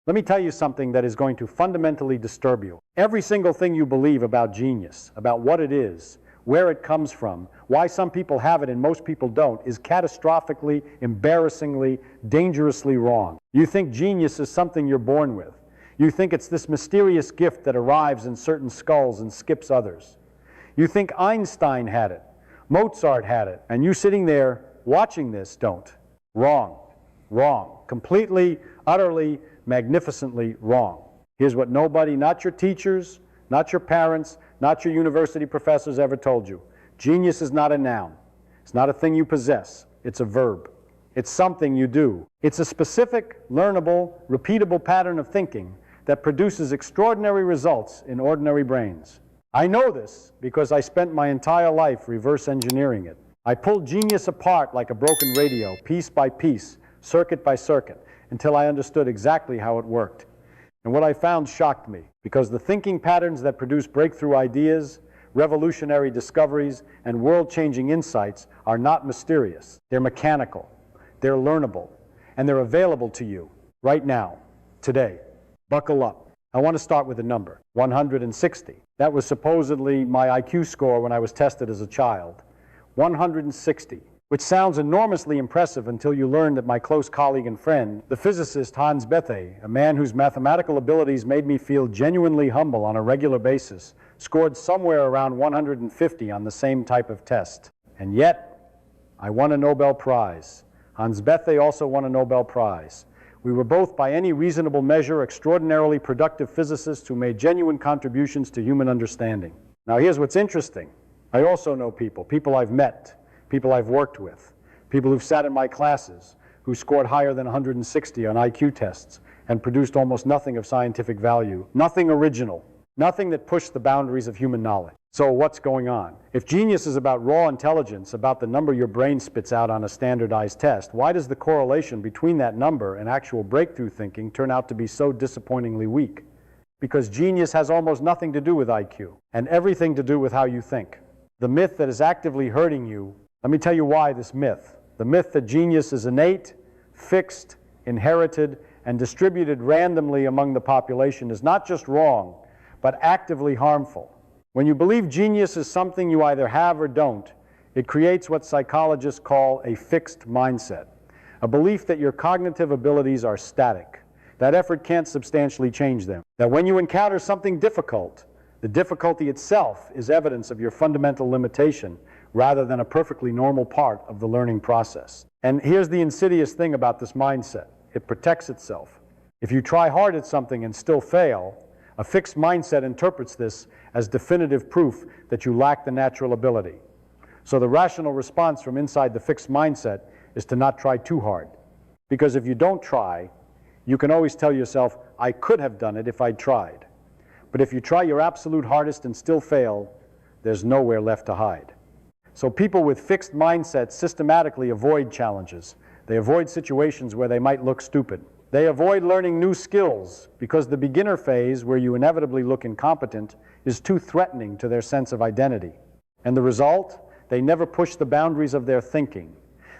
Let me tell you something that is going to fundamentally disturb you. Every single thing you believe about genius, about what it is, where it comes from, why some people have it and most people don't, is catastrophically, embarrassingly, dangerously wrong. You think genius is something you're born with. You think it's this mysterious gift that arrives in certain skulls and skips others. You think Einstein had it, Mozart had it, and you sitting there watching this don't. Wrong. Wrong. Completely, utterly, magnificently wrong. Here's what nobody, not your teachers, not your parents, not your university professors ever told you. Genius is not a noun. It's not a thing you possess. It's a verb. It's something you do. It's a specific, learnable, repeatable pattern of thinking that produces extraordinary results in ordinary brains. I know this because I spent my entire life reverse engineering it. I pulled genius apart like a broken radio, piece by piece, circuit by circuit, until I understood exactly how it worked. And what I found shocked me, because the thinking patterns that produce breakthrough ideas, revolutionary discoveries, and world-changing insights are not mysterious. They're mechanical, they're learnable, and they're available to you right now, today. Buckle up. I want to start with a number, 160. That was supposedly my IQ score when I was tested as a child. 160. Which sounds enormously impressive until you learn that my close colleague and friend, the physicist Hans Bethe, a man whose mathematical abilities made me feel genuinely humble on a regular basis, scored somewhere around 150 on the same type of test. And yet, I won a Nobel Prize. Hans Bethe also won a Nobel Prize. We were both, by any reasonable measure, extraordinarily productive physicists who made genuine contributions to human understanding. Now here's what's interesting. I also know people I've met, people I've worked with, people who've sat in my classes, who scored higher than 160 on IQ tests and produced almost nothing of scientific value, nothing original, nothing that pushed the boundaries of human knowledge. So what's going on? If genius is about raw intelligence, about the number your brain spits out on a standardized test, why does the correlation between that number and actual breakthrough thinking turn out to be so disappointingly weak? Because genius has almost nothing to do with IQ and everything to do with how you think. The myth that is actively hurting you, let me tell you why this myth. The myth that genius is innate, fixed, inherited, and distributed randomly among the population is not just wrong, but actively harmful. When you believe genius is something you either have or don't, it creates what psychologists call a fixed mindset, a belief that your cognitive abilities are static, that effort can't substantially change them, that when you encounter something difficult, the difficulty itself is evidence of your fundamental limitation rather than a perfectly normal part of the learning process. And here's the insidious thing about this mindset. It protects itself. If you try hard at something and still fail, a fixed mindset interprets this as definitive proof that you lack the natural ability. So the rational response from inside the fixed mindset is to not try too hard. Because if you don't try, you can always tell yourself, I could have done it if I'd tried. But if you try your absolute hardest and still fail, there's nowhere left to hide. So people with fixed mindsets systematically avoid challenges. They avoid situations where they might look stupid. They avoid learning new skills because the beginner phase, where you inevitably look incompetent, is too threatening to their sense of identity. And the result? They never push the boundaries of their thinking.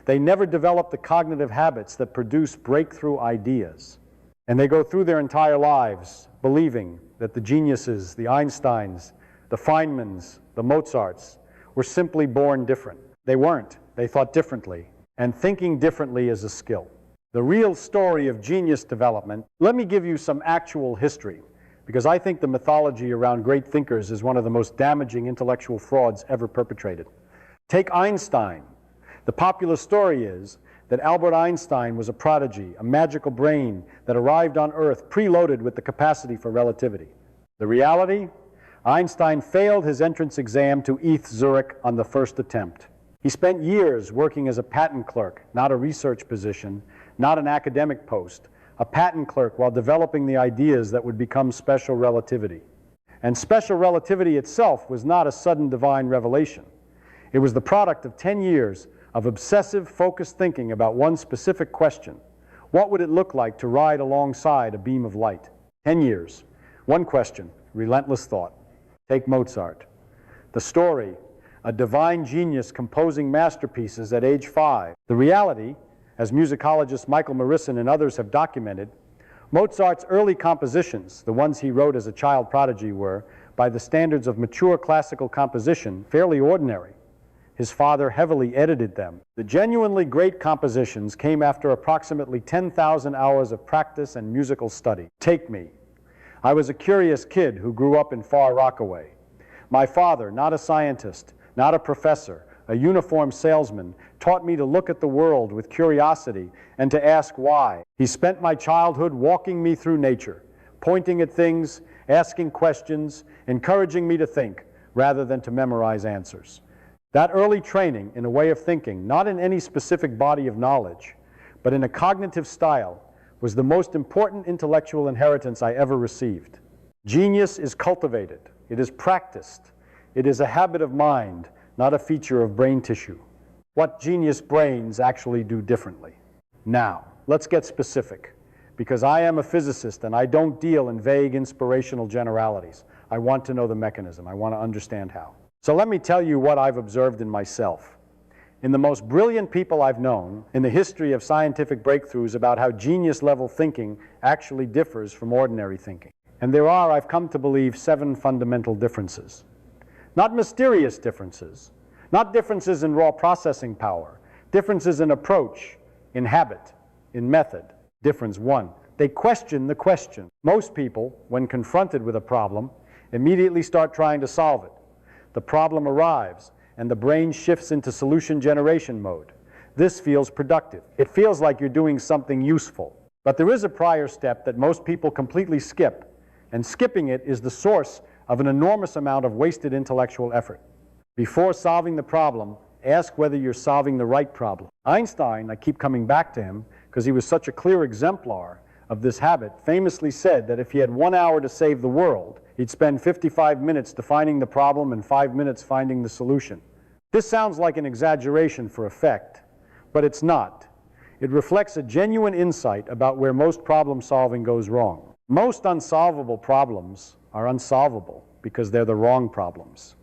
They never develop the cognitive habits that produce breakthrough ideas. And they go through their entire lives believing that the geniuses, the Einsteins, the Feynmans, the Mozarts, were simply born different. They weren't. They thought differently. And thinking differently is a skill. The real story of genius development, let me give you some actual history, because I think the mythology around great thinkers is one of the most damaging intellectual frauds ever perpetrated. Take Einstein. The popular story is that Albert Einstein was a prodigy, a magical brain that arrived on Earth preloaded with the capacity for relativity. The reality? Einstein failed his entrance exam to ETH Zurich on the first attempt. He spent years working as a patent clerk, not a research position, not an academic post, a patent clerk while developing the ideas that would become special relativity. And special relativity itself was not a sudden divine revelation. It was the product of 10 years of obsessive, focused thinking about one specific question. What would it look like to ride alongside a beam of light? 10 years. One question, relentless thought. Take Mozart. The story, a divine genius composing masterpieces at age 5. The reality, as musicologist Michael Morrison and others have documented, Mozart's early compositions, the ones he wrote as a child prodigy, were, by the standards of mature classical composition, fairly ordinary. His father heavily edited them. The genuinely great compositions came after approximately 10,000 hours of practice and musical study. Take me. I was a curious kid who grew up in far Rockaway. My father, not a scientist, not a professor, a uniformed salesman, taught me to look at the world with curiosity and to ask why. He spent my childhood walking me through nature, pointing at things, asking questions, encouraging me to think rather than to memorize answers. That early training in a way of thinking, not in any specific body of knowledge, but in a cognitive style, was the most important intellectual inheritance I ever received. Genius is cultivated. It is practiced. It is a habit of mind, not a feature of brain tissue. What genius brains actually do differently. Now, let's get specific, because I am a physicist and I don't deal in vague inspirational generalities. I want to know the mechanism. I want to understand how. So let me tell you what I've observed in myself. In the most brilliant people I've known in the history of scientific breakthroughs about how genius-level thinking actually differs from ordinary thinking. And there are, I've come to believe, 7 fundamental differences. Not mysterious differences, not differences in raw processing power, differences in approach, in habit, in method. Difference 1, they question the question. Most people, when confronted with a problem, immediately start trying to solve it. The problem arrives, and the brain shifts into solution generation mode. This feels productive. It feels like you're doing something useful. But there is a prior step that most people completely skip, and skipping it is the source of an enormous amount of wasted intellectual effort. Before solving the problem, ask whether you're solving the right problem. Einstein, I keep coming back to him because he was such a clear exemplar of this habit, famously said that if he had 1 hour to save the world, he'd spend 55 minutes defining the problem and 5 minutes finding the solution. This sounds like an exaggeration for effect, but it's not. It reflects a genuine insight about where most problem solving goes wrong. Most unsolvable problems are unsolvable because they're the wrong problems.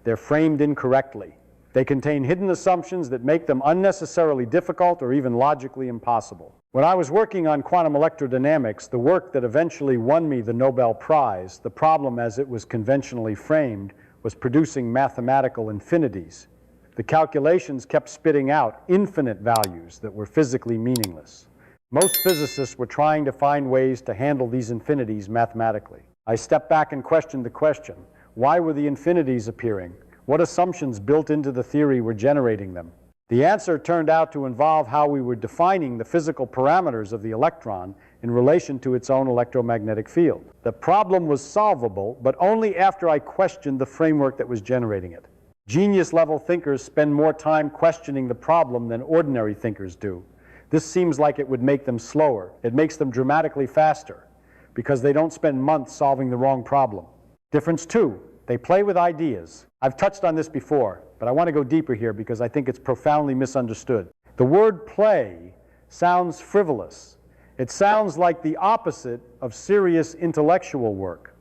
They're framed incorrectly. They contain hidden assumptions that make them unnecessarily difficult or even logically impossible. When I was working on quantum electrodynamics, the work that eventually won me the Nobel Prize, the problem as it was conventionally framed, was producing mathematical infinities. The calculations kept spitting out infinite values that were physically meaningless. Most physicists were trying to find ways to handle these infinities mathematically. I stepped back and questioned the question, why were the infinities appearing? What assumptions built into the theory were generating them? The answer turned out to involve how we were defining the physical parameters of the electron in relation to its own electromagnetic field. The problem was solvable, but only after I questioned the framework that was generating it. Genius-level thinkers spend more time questioning the problem than ordinary thinkers do. This seems like it would make them slower. It makes them dramatically faster, because they don't spend months solving the wrong problem. Difference 2, they play with ideas. I've touched on this before, but I want to go deeper here because I think it's profoundly misunderstood. The word play sounds frivolous. It sounds like the opposite of serious intellectual work.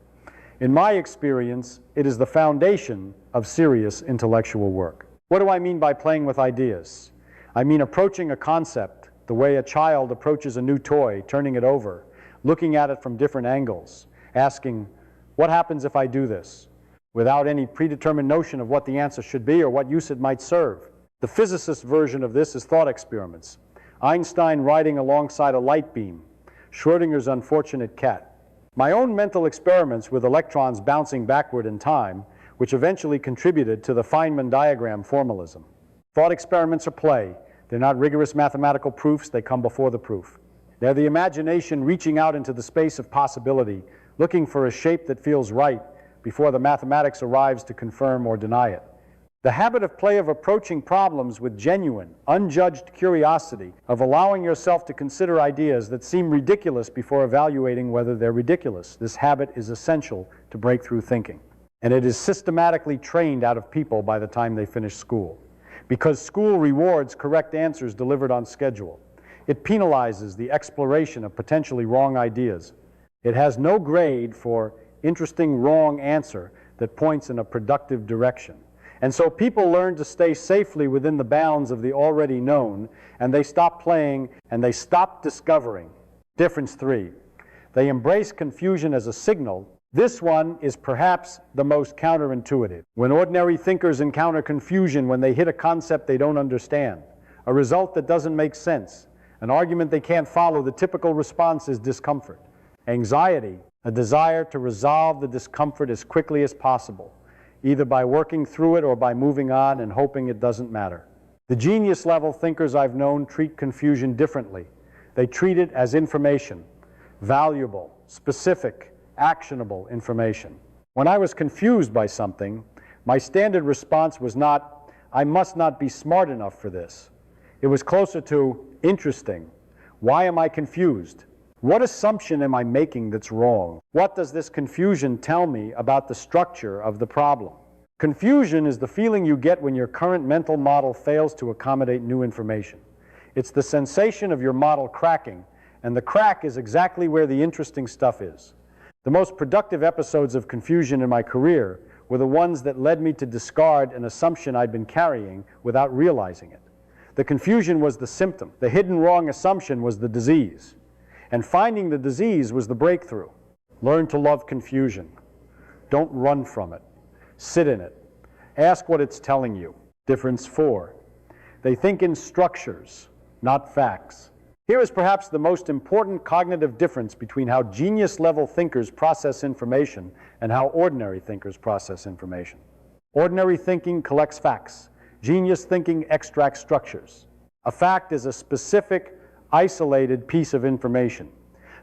In my experience, it is the foundation of serious intellectual work. What do I mean by playing with ideas? I mean approaching a concept the way a child approaches a new toy, turning it over, looking at it from different angles, asking, what happens if I do this? Without any predetermined notion of what the answer should be or what use it might serve. The physicist version of this is thought experiments. Einstein riding alongside a light beam, Schrödinger's unfortunate cat. My own mental experiments with electrons bouncing backward in time, which eventually contributed to the Feynman diagram formalism. Thought experiments are play. They're not rigorous mathematical proofs, they come before the proof. They're the imagination reaching out into the space of possibility, looking for a shape that feels right before the mathematics arrives to confirm or deny it. The habit of play of approaching problems with genuine, unjudged curiosity, of allowing yourself to consider ideas that seem ridiculous before evaluating whether they're ridiculous. This habit is essential to breakthrough thinking. And it is systematically trained out of people by the time they finish school. Because school rewards correct answers delivered on schedule. It penalizes the exploration of potentially wrong ideas. It has no grade for interesting wrong answer that points in a productive direction. And so people learn to stay safely within the bounds of the already known, and they stop playing and they stop discovering. Difference 3. They embrace confusion as a signal. This one is perhaps the most counterintuitive. When ordinary thinkers encounter confusion when they hit a concept they don't understand, a result that doesn't make sense, an argument they can't follow, the typical response is discomfort. Anxiety, a desire to resolve the discomfort as quickly as possible, either by working through it or by moving on and hoping it doesn't matter. The genius-level thinkers I've known treat confusion differently. They treat it as information, valuable, specific, actionable information. When I was confused by something, my standard response was not, I must not be smart enough for this. It was closer to, interesting. Why am I confused? What assumption am I making that's wrong? What does this confusion tell me about the structure of the problem? Confusion is the feeling you get when your current mental model fails to accommodate new information. It's the sensation of your model cracking, and the crack is exactly where the interesting stuff is. The most productive episodes of confusion in my career were the ones that led me to discard an assumption I'd been carrying without realizing it. The confusion was the symptom. The hidden wrong assumption was the disease. And finding the disease was the breakthrough. Learn to love confusion. Don't run from it. Sit in it. Ask what it's telling you. Difference 4. They think in structures, not facts. Here is perhaps the most important cognitive difference between how genius-level thinkers process information and how ordinary thinkers process information. Ordinary thinking collects facts. Genius thinking extracts structures. A fact is a specific, isolated piece of information.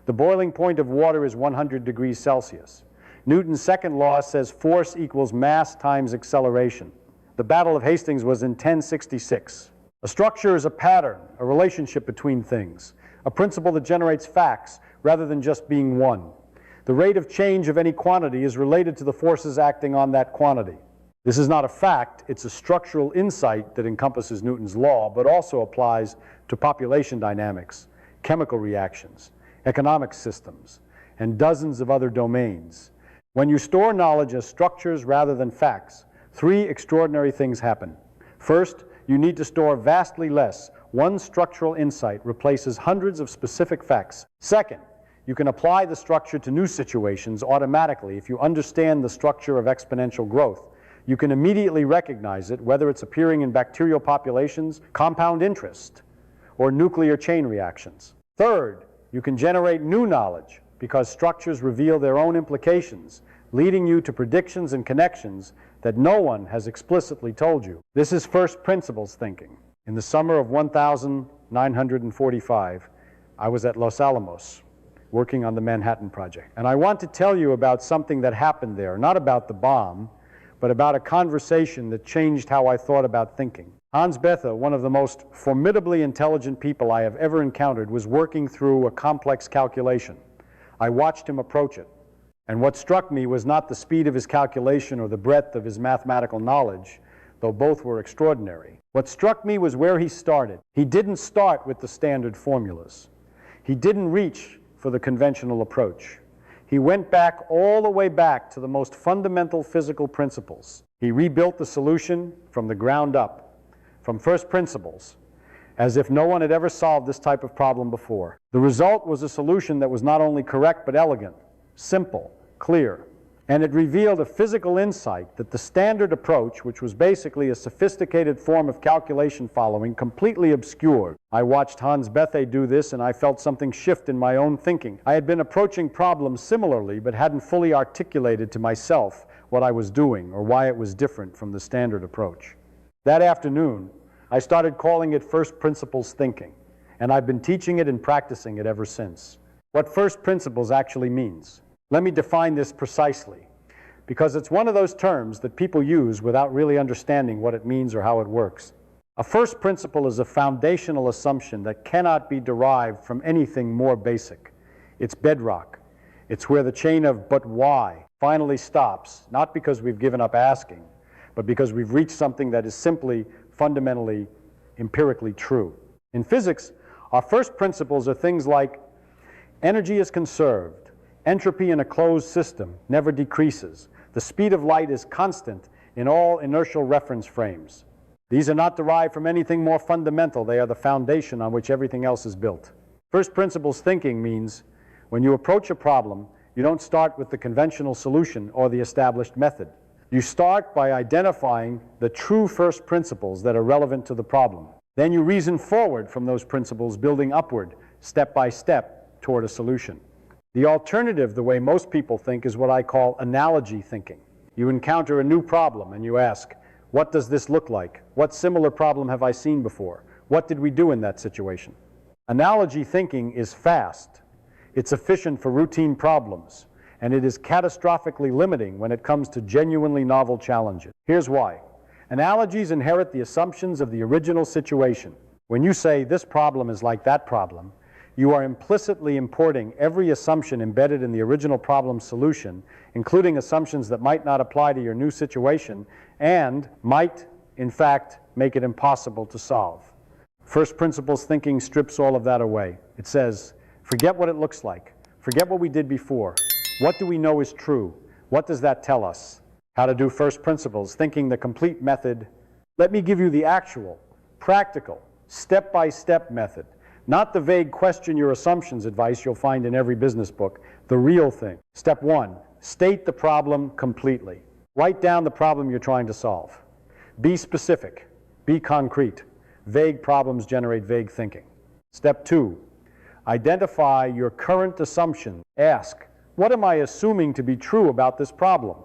The boiling point of water is 100 degrees Celsius. Newton's second law says force equals mass times acceleration. The Battle of Hastings was in 1066. A structure is a pattern, a relationship between things, a principle that generates facts rather than just being one. The rate of change of any quantity is related to the forces acting on that quantity. This is not a fact, it's a structural insight that encompasses Newton's law, but also applies to population dynamics, chemical reactions, economic systems, and dozens of other domains. When you store knowledge as structures rather than facts, 3 extraordinary things happen. First, you need to store vastly less. One structural insight replaces hundreds of specific facts. Second, you can apply the structure to new situations automatically if you understand the structure of exponential growth. You can immediately recognize it, whether it's appearing in bacterial populations, compound interest, or nuclear chain reactions. Third, you can generate new knowledge because structures reveal their own implications, leading you to predictions and connections that no one has explicitly told you. This is first principles thinking. In the summer of 1945, I was at Los Alamos working on the Manhattan Project. And I want to tell you about something that happened there, not about the bomb, but about a conversation that changed how I thought about thinking. Hans Bethe, one of the most formidably intelligent people I have ever encountered, was working through a complex calculation. I watched him approach it. And what struck me was not the speed of his calculation or the breadth of his mathematical knowledge, though both were extraordinary. What struck me was where he started. He didn't start with the standard formulas. He didn't reach for the conventional approach. He went back all the way back to the most fundamental physical principles. He rebuilt the solution from the ground up, from first principles, as if no one had ever solved this type of problem before. The result was a solution that was not only correct but elegant, simple, clear. And it revealed a physical insight that the standard approach, which was basically a sophisticated form of calculation following, completely obscured. I watched Hans Bethe do this and I felt something shift in my own thinking. I had been approaching problems similarly but hadn't fully articulated to myself what I was doing or why it was different from the standard approach. That afternoon, I started calling it first principles thinking, and I've been teaching it and practicing it ever since. What first principles actually means. Let me define this precisely, because it's one of those terms that people use without really understanding what it means or how it works. A first principle is a foundational assumption that cannot be derived from anything more basic. It's bedrock. It's where the chain of "but why" finally stops, not because we've given up asking, but because we've reached something that is simply, fundamentally, empirically true. In physics, our first principles are things like energy is conserved. Entropy in a closed system never decreases. The speed of light is constant in all inertial reference frames. These are not derived from anything more fundamental. They are the foundation on which everything else is built. First principles thinking means When you approach a problem, you don't start with the conventional solution or the established method. You start by identifying the true first principles that are relevant to the problem. Then you reason forward from those principles, building upward, step by step, toward a solution. The alternative, the way most people think, is what I call analogy thinking. You encounter a new problem and you ask, what does this look like? What similar problem have I seen before? What did we do in that situation? Analogy thinking is fast. It's efficient for routine problems, and it is catastrophically limiting when it comes to genuinely novel challenges. Here's why. Analogies inherit the assumptions of the original situation. When you say this problem is like that problem, you are implicitly importing every assumption embedded in the original problem solution, including assumptions that might not apply to your new situation and might, in fact, make it impossible to solve. First principles thinking strips all of that away. It says, forget what it looks like. Forget what we did before. What do we know is true? What does that tell us? How to do first principles, thinking the complete method. Let me give you the actual, practical, step-by-step method. Not the vague question your assumptions advice you'll find in every business book. The real thing. Step 1, state the problem completely. Write down the problem you're trying to solve. Be specific. Be concrete. Vague problems generate vague thinking. Step 2, identify your current assumption. Ask, what am I assuming to be true about this problem?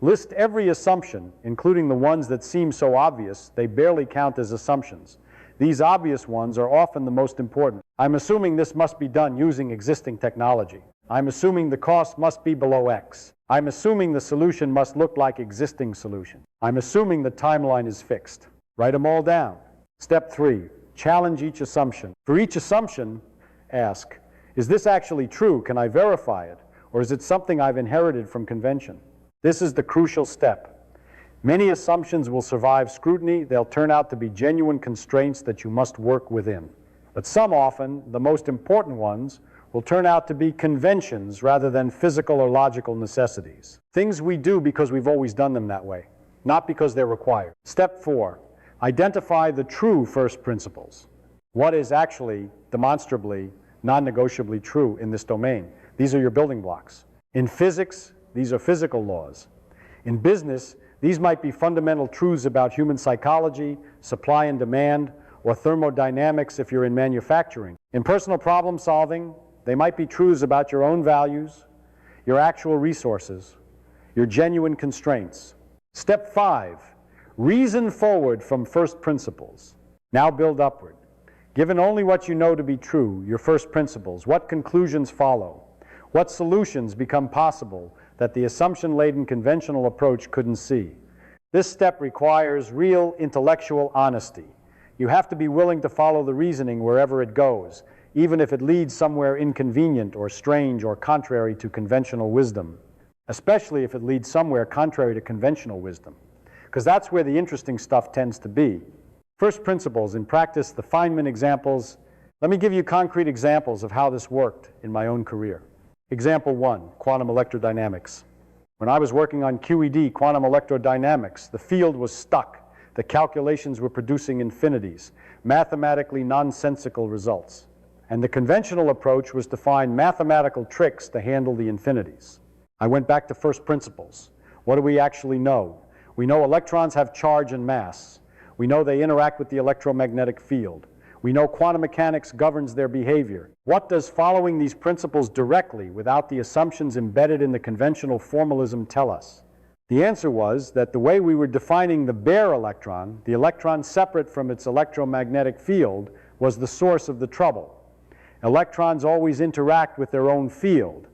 List every assumption, including the ones that seem so obvious they barely count as assumptions. These obvious ones are often the most important. I'm assuming this must be done using existing technology. I'm assuming the cost must be below X. I'm assuming the solution must look like existing solution. I'm assuming the timeline is fixed. Write them all down. Step 3, challenge each assumption. For each assumption, ask, is this actually true? Can I verify it? Or is it something I've inherited from convention? This is the crucial step. Many assumptions will survive scrutiny. They'll turn out to be genuine constraints that you must work within. But some often, the most important ones, will turn out to be conventions rather than physical or logical necessities. Things we do because we've always done them that way, not because they're required. Step 4, identify the true first principles. What is actually demonstrably, non-negotiably true in this domain? These are your building blocks. In physics, these are physical laws. In business, these might be fundamental truths about human psychology, supply and demand, or thermodynamics if you're in manufacturing. In personal problem solving, they might be truths about your own values, your actual resources, your genuine constraints. Step 5, reason forward from first principles. Now build upward. Given only what you know to be true, your first principles, what conclusions follow? What solutions become possible that the assumption-laden conventional approach couldn't see? This step requires real intellectual honesty. You have to be willing to follow the reasoning wherever it goes, even if it leads somewhere inconvenient or strange or contrary to conventional wisdom, especially if it leads somewhere contrary to conventional wisdom, because that's where the interesting stuff tends to be. First principles, in practice, the Feynman examples. Let me give you concrete examples of how this worked in my own career. Example 1, quantum electrodynamics. When I was working on QED, quantum electrodynamics, the field was stuck. The calculations were producing infinities, mathematically nonsensical results. And the conventional approach was to find mathematical tricks to handle the infinities. I went back to first principles. What do we actually know? We know electrons have charge and mass. We know they interact with the electromagnetic field. We know quantum mechanics governs their behavior. What does following these principles directly, without the assumptions embedded in the conventional formalism, tell us? The answer was that the way we were defining the bare electron, the electron separate from its electromagnetic field, was the source of the trouble. Electrons always interact with their own field.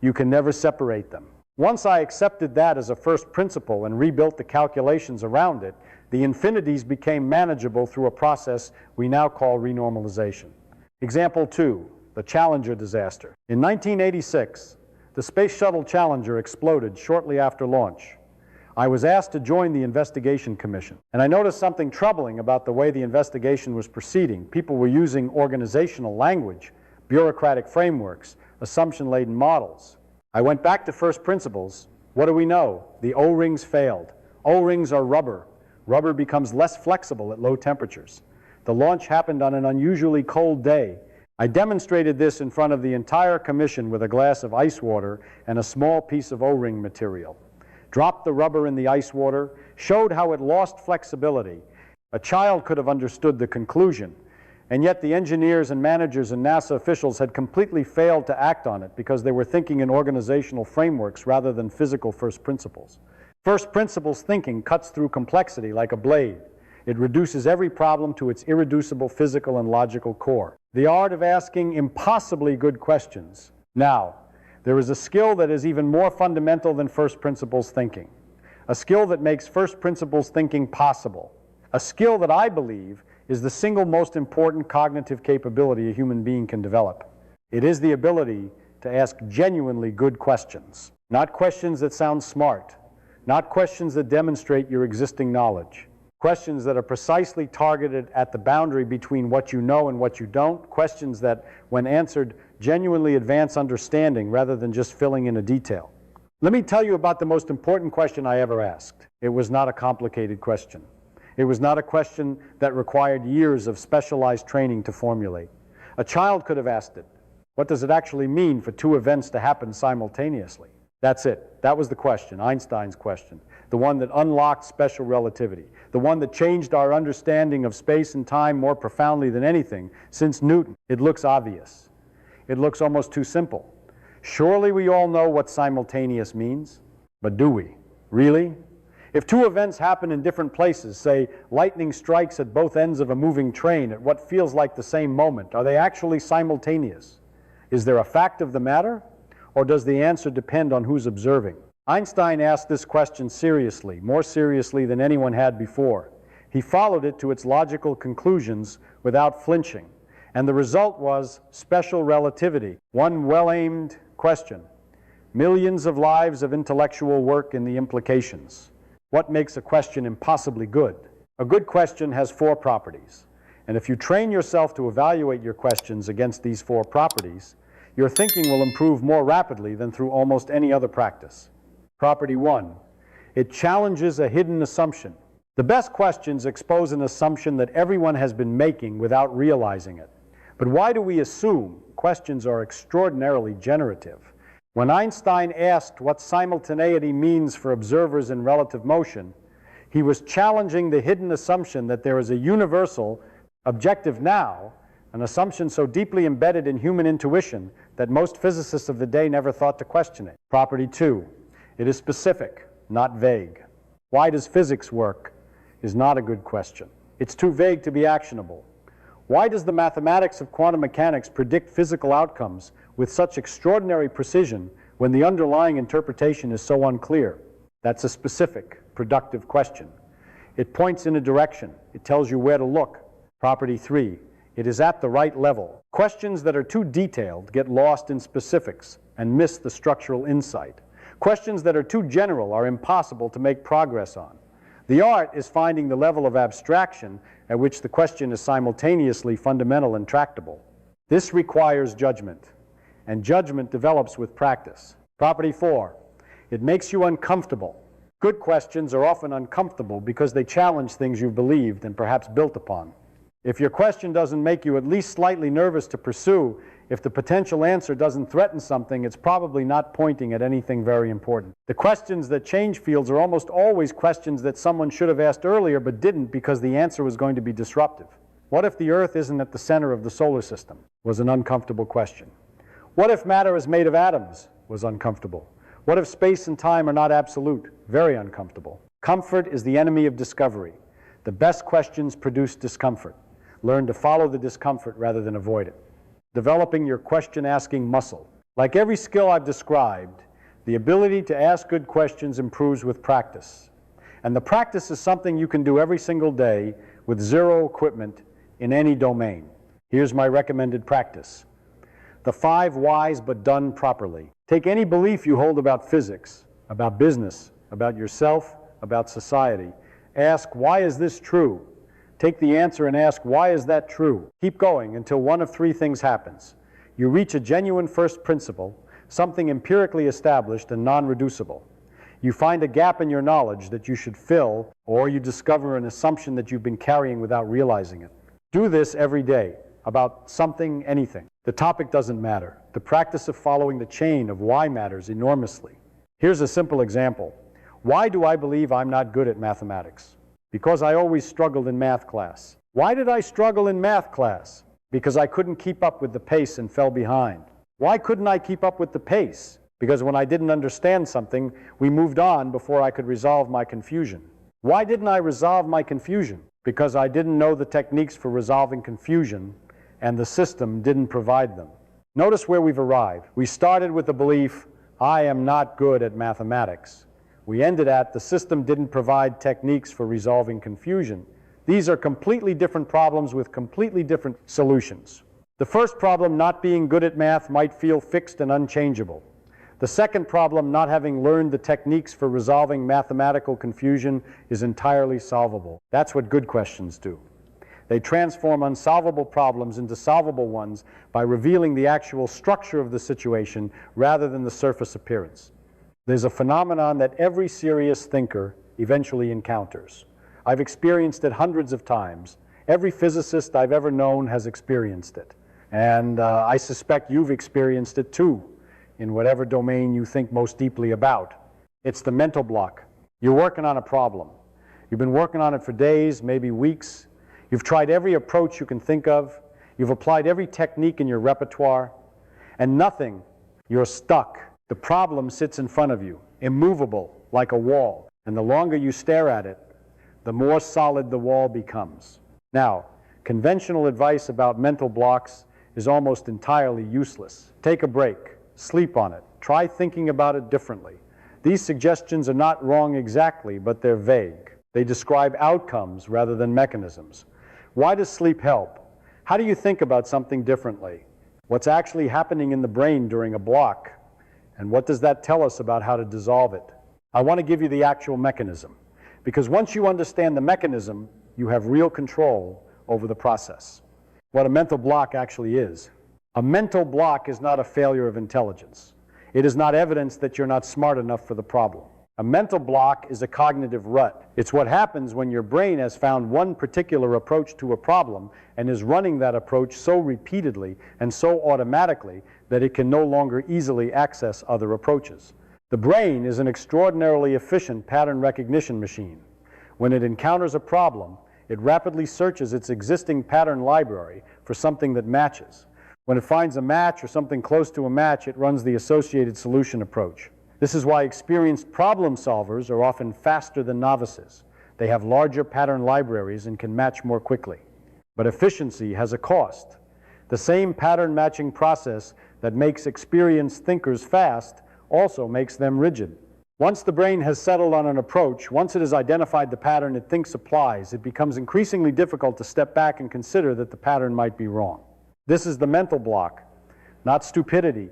You can never separate them. Once I accepted that as a first principle and rebuilt the calculations around it, the infinities became manageable through a process we now call renormalization. Example 2, the Challenger disaster. In 1986, the Space Shuttle Challenger exploded shortly after launch. I was asked to join the investigation commission, and I noticed something troubling about the way the investigation was proceeding. People were using organizational language, bureaucratic frameworks, assumption-laden models. I went back to first principles. What do we know? The O-rings failed. O-rings are rubber. Rubber becomes less flexible at low temperatures. The launch happened on an unusually cold day, I demonstrated this in front of the entire commission with a glass of ice water and a small piece of O-ring material. Dropped the rubber in the ice water, showed how it lost flexibility. A child could have understood the conclusion, and yet the engineers and managers and NASA officials had completely failed to act on it because they were thinking in organizational frameworks rather than physical first principles. First principles thinking cuts through complexity like a blade. It reduces every problem to its irreducible physical and logical core. The art of asking impossibly good questions. Now, there is a skill that is even more fundamental than first principles thinking. A skill that makes first principles thinking possible. A skill that I believe is the single most important cognitive capability a human being can develop. It is the ability to ask genuinely good questions. Not questions that sound smart. Not questions that demonstrate your existing knowledge. Questions that are precisely targeted at the boundary between what you know and what you don't. Questions that, when answered, genuinely advance understanding rather than just filling in a detail. Let me tell you about the most important question I ever asked. It was not a complicated question. It was not a question that required years of specialized training to formulate. A child could have asked it. What does it actually mean for two events to happen simultaneously? That's it. That was the question, Einstein's question. The one that unlocked special relativity. The one that changed our understanding of space and time more profoundly than anything since Newton. It looks obvious. It looks almost too simple. Surely we all know what simultaneous means, but do we? Really? If two events happen in different places, say lightning strikes at both ends of a moving train at what feels like the same moment, are they actually simultaneous? Is there a fact of the matter, or does the answer depend on who's observing? Einstein asked this question seriously, more seriously than anyone had before. He followed it to its logical conclusions without flinching, and the result was special relativity. One well-aimed question. Millions of lives of intellectual work in the implications. What makes a question impossibly good? A good question has 4 properties, and if you train yourself to evaluate your questions against these 4 properties, your thinking will improve more rapidly than through almost any other practice. Property 1, it challenges a hidden assumption. The best questions expose an assumption that everyone has been making without realizing it. But why do we assume? Questions are extraordinarily generative. When Einstein asked what simultaneity means for observers in relative motion, he was challenging the hidden assumption that there is a universal, objective now, an assumption so deeply embedded in human intuition that most physicists of the day never thought to question it. Property 2, it is specific, not vague. Why does physics work is not a good question. It's too vague to be actionable. Why does the mathematics of quantum mechanics predict physical outcomes with such extraordinary precision when the underlying interpretation is so unclear? That's a specific, productive question. It points in a direction. It tells you where to look. Property 3, it is at the right level. Questions that are too detailed get lost in specifics and miss the structural insight. Questions that are too general are impossible to make progress on. The art is finding the level of abstraction at which the question is simultaneously fundamental and tractable. This requires judgment, and judgment develops with practice. Property 4, it makes you uncomfortable. Good questions are often uncomfortable because they challenge things you've believed and perhaps built upon. If your question doesn't make you at least slightly nervous to pursue, if the potential answer doesn't threaten something, it's probably not pointing at anything very important. The questions that change fields are almost always questions that someone should have asked earlier but didn't because the answer was going to be disruptive. What if the Earth isn't at the center of the solar system? Was an uncomfortable question. What if matter is made of atoms? Was uncomfortable. What if space and time are not absolute? Very uncomfortable. Comfort is the enemy of discovery. The best questions produce discomfort. Learn to follow the discomfort rather than avoid it. Developing your question-asking muscle. Like every skill I've described, the ability to ask good questions improves with practice. And the practice is something you can do every single day with zero equipment in any domain. Here's my recommended practice. The 5 whys but done properly. Take any belief you hold about physics, about business, about yourself, about society. Ask, why is this true? Take the answer and ask, why is that true? Keep going until one of 3 things happens. You reach a genuine first principle, something empirically established and non-reducible. You find a gap in your knowledge that you should fill, or you discover an assumption that you've been carrying without realizing it. Do this every day. about something, anything. The topic doesn't matter. The practice of following the chain of why matters enormously. Here's a simple example. Why do I believe I'm not good at mathematics? Because I always struggled in math class. Why did I struggle in math class? Because I couldn't keep up with the pace and fell behind. Why couldn't I keep up with the pace? Because when I didn't understand something, we moved on before I could resolve my confusion. Why didn't I resolve my confusion? Because I didn't know the techniques for resolving confusion, and the system didn't provide them. Notice where we've arrived. We started with the belief, I am not good at mathematics. We ended at, the system didn't provide techniques for resolving confusion. These are completely different problems with completely different solutions. The first problem, not being good at math, might feel fixed and unchangeable. The second problem, not having learned the techniques for resolving mathematical confusion, is entirely solvable. That's what good questions do. They transform unsolvable problems into solvable ones by revealing the actual structure of the situation rather than the surface appearance. There's a phenomenon that every serious thinker eventually encounters. I've experienced it hundreds of times. Every physicist I've ever known has experienced it. And I suspect you've experienced it too, in whatever domain you think most deeply about. It's the mental block. You're working on a problem. You've been working on it for days, maybe weeks. You've tried every approach you can think of. You've applied every technique in your repertoire. And nothing. You're stuck. The problem sits in front of you, immovable, like a wall. And the longer you stare at it, the more solid the wall becomes. Now, conventional advice about mental blocks is almost entirely useless. Take a break. Sleep on it. Try thinking about it differently. These suggestions are not wrong exactly, but they're vague. They describe outcomes rather than mechanisms. Why does sleep help? How do you think about something differently? What's actually happening in the brain during a block? And what does that tell us about how to dissolve it? I want to give you the actual mechanism, because once you understand the mechanism, you have real control over the process. What a mental block actually is. A mental block is not a failure of intelligence. It is not evidence that you're not smart enough for the problem. A mental block is a cognitive rut. It's what happens when your brain has found one particular approach to a problem and is running that approach so repeatedly and so automatically that it can no longer easily access other approaches. The brain is an extraordinarily efficient pattern recognition machine. When it encounters a problem, it rapidly searches its existing pattern library for something that matches. When it finds a match or something close to a match, it runs the associated solution approach. This is why experienced problem solvers are often faster than novices. They have larger pattern libraries and can match more quickly. But efficiency has a cost. The same pattern matching process that makes experienced thinkers fast also makes them rigid. Once the brain has settled on an approach, once it has identified the pattern it thinks applies, it becomes increasingly difficult to step back and consider that the pattern might be wrong. This is the mental block, not stupidity,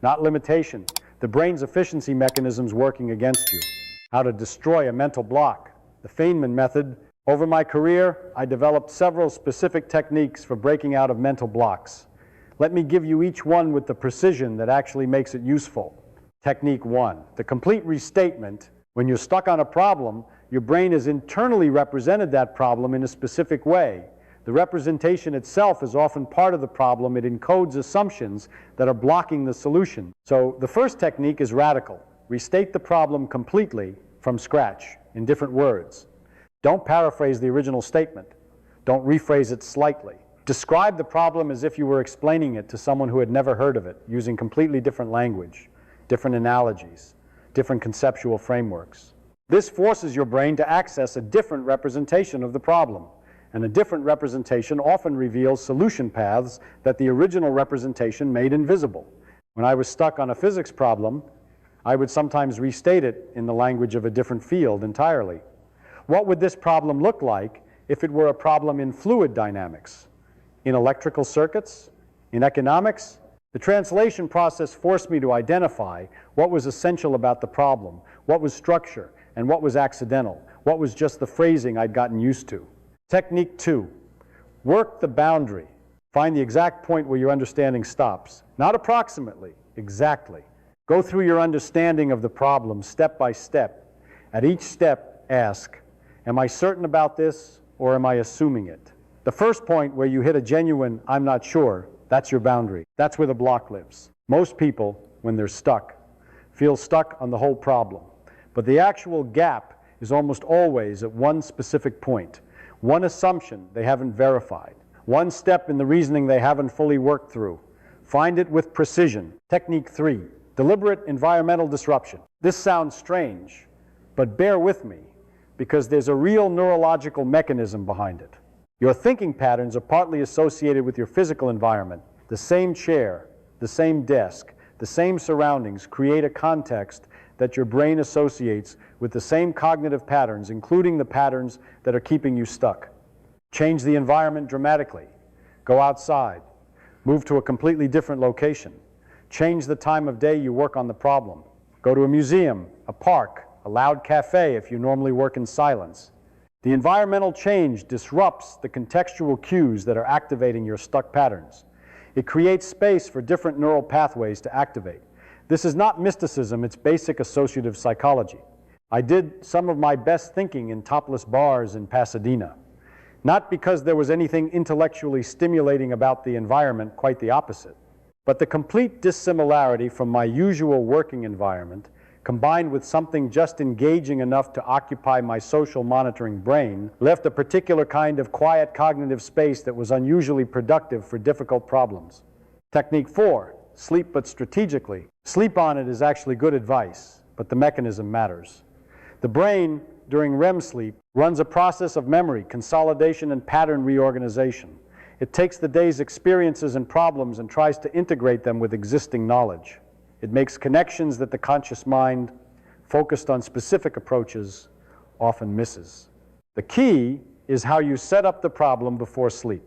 not limitation. The brain's efficiency mechanisms working against you. How to destroy a mental block. The Feynman method. Over my career, I developed several specific techniques for breaking out of mental blocks. Let me give you each one with the precision that actually makes it useful. Technique 1. The complete restatement. When you're stuck on a problem, your brain has internally represented that problem in a specific way. The representation itself is often part of the problem. It encodes assumptions that are blocking the solution. So the first technique is radical. Restate the problem completely from scratch in different words. Don't paraphrase the original statement. Don't rephrase it slightly. Describe the problem as if you were explaining it to someone who had never heard of it, using completely different language, different analogies, different conceptual frameworks. This forces your brain to access a different representation of the problem. And a different representation often reveals solution paths that the original representation made invisible. When I was stuck on a physics problem, I would sometimes restate it in the language of a different field entirely. What would this problem look like if it were a problem in fluid dynamics, in electrical circuits, in economics? The translation process forced me to identify what was essential about the problem, what was structure, and what was accidental, what was just the phrasing I'd gotten used to. Technique 2, work the boundary. Find the exact point where your understanding stops. Not approximately, exactly. Go through your understanding of the problem step by step. At each step, ask, am I certain about this or am I assuming it? The first point where you hit a genuine, I'm not sure, that's your boundary. That's where the block lives. Most people, when they're stuck, feel stuck on the whole problem. But the actual gap is almost always at one specific point, one assumption they haven't verified, one step in the reasoning they haven't fully worked through. Find it with precision. Technique 3, deliberate environmental disruption. This sounds strange, but bear with me, because there's a real neurological mechanism behind it. Your thinking patterns are partly associated with your physical environment. The same chair, the same desk, the same surroundings create a context that your brain associates with the same cognitive patterns, including the patterns that are keeping you stuck. Change the environment dramatically. Go outside. Move to a completely different location. Change the time of day you work on the problem. Go to a museum, a park, a loud cafe if you normally work in silence. The environmental change disrupts the contextual cues that are activating your stuck patterns. It creates space for different neural pathways to activate. This is not mysticism, it's basic associative psychology. I did some of my best thinking in topless bars in Pasadena. Not because there was anything intellectually stimulating about the environment, quite the opposite. But the complete dissimilarity from my usual working environment, combined with something just engaging enough to occupy my social monitoring brain, left a particular kind of quiet cognitive space that was unusually productive for difficult problems. Technique 4, sleep but strategically. Sleep on it is actually good advice, but the mechanism matters. The brain, during REM sleep, runs a process of memory, consolidation, and pattern reorganization. It takes the day's experiences and problems and tries to integrate them with existing knowledge. It makes connections that the conscious mind, focused on specific approaches, often misses. The key is how you set up the problem before sleep.